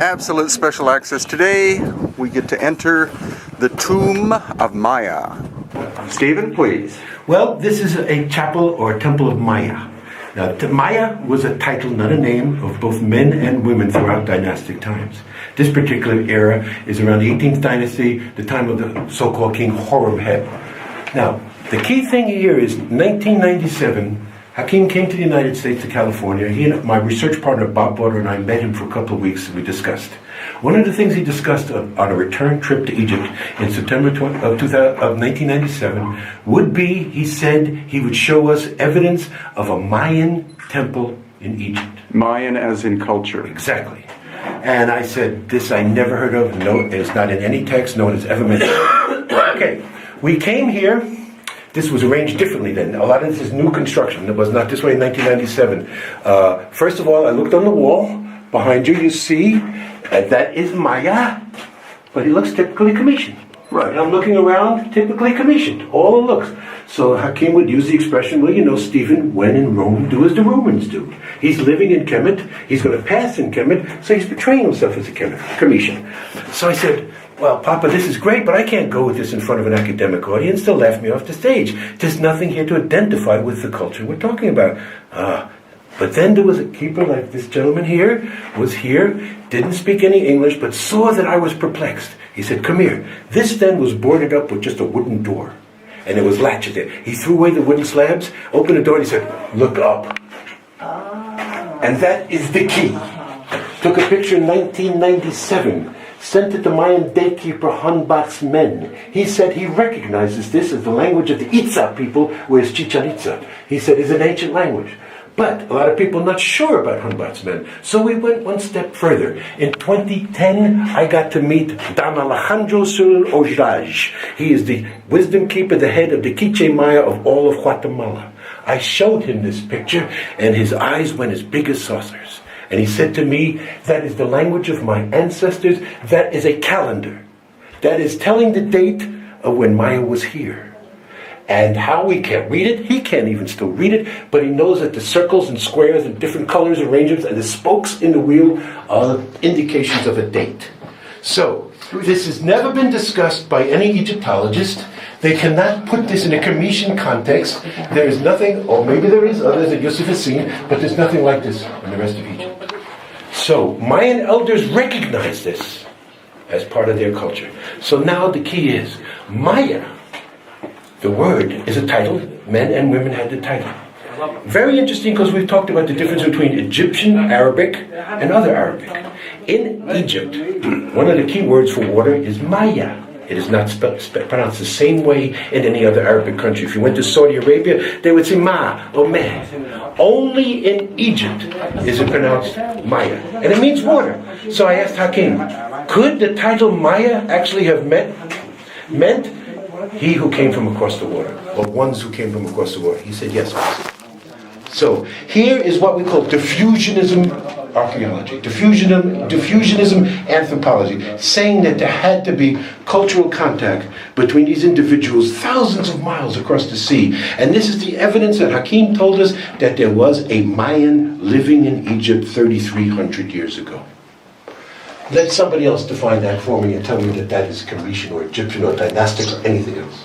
Absolute special access. Today we get to enter the tomb of Maya. Stephen, please. Well, this is a chapel or temple of Maya. Now, Maya was a title, not a name, of both men and women throughout dynastic times. This particular era is around the 18th dynasty, the time of the so-called King Horemheb. Now, the key thing here is 1997, Hakim came to the United States, to California. He and my research partner, Bob Butter, and I met him for a couple of weeks, and we discussed. One of the things he discussed on a return trip to Egypt in September of 1997 would be, he said, he would show us evidence of a Mayan temple in Egypt. Mayan as in culture. Exactly. And I said, this I never heard of. No, it's not in any text. No one has ever mentioned it. Okay, we came here. This was arranged differently then. A lot of this is new construction. It was not this way in 1997. First of all, I looked on the wall. Behind you, you see that is Maya, but it looks typically commissioned. Right. And I'm looking around, typically commissioned. All it looks. So Hakim would use the expression, well, you know, Stephen, when in Rome, do as the Romans do. He's living in Kemet. He's going to pass in Kemet, so he's betraying himself as a Commission. So I said, well, Papa, this is great, but I can't go with this in front of an academic audience. They'll laugh me off the stage. There's nothing here to identify with the culture we're talking about. But then there was a keeper like this gentleman here, was here, didn't speak any English, but saw that I was perplexed. He said, come here. This then was boarded up with just a wooden door. And there was latches there. He threw away the wooden slabs, opened the door, and he said, look up. And that is the key. Took a picture in 1997. Sent it to Mayan gatekeeper Hanbat's men. He said he recognizes this as the language of the Itza people, whereas Chichen Itza, he said, is an ancient language. But a lot of people are not sure about Hanbat's men. So we went one step further. In 2010, I got to meet Don Alejandro Sul Ojaj. He is the wisdom keeper, the head of the Quiche Maya of all of Guatemala. I showed him this picture, and his eyes went as big as saucers. And he said to me, that is the language of my ancestors. That is a calendar. That is telling the date of when Maya was here. And how we can't read it, he can't even still read it, but he knows that the circles and squares and different colors, arrangements, and the spokes in the wheel are indications of a date. So, this has never been discussed by any Egyptologist. They cannot put this in a Commission context. There is nothing, or maybe there is others that Yosef has seen, but there's nothing like this in the rest of Egypt. So, Mayan elders recognize this as part of their culture. So now the key is, Maya, the word is a title. Men and women had the title. Very interesting, because we've talked about the difference between Egyptian Arabic and other Arabic. In Egypt, one of the key words for water is Maya. It is not pronounced the same way in any other Arabic country. If you went to Saudi Arabia, they would say Ma or Meh. Only in Egypt is it pronounced Maya. And it means water. So I asked Hakim, could the title Maya actually have meant he who came from across the water, or ones who came from across the water? He said, yes. So here is what we call diffusionism archaeology, diffusionism anthropology, saying that there had to be cultural contact between these individuals thousands of miles across the sea. And this is the evidence that Hakim told us that there was a Mayan living in Egypt 3,300 years ago. Let somebody else define that for me and tell me that that is Commission or Egyptian or dynastic or anything else.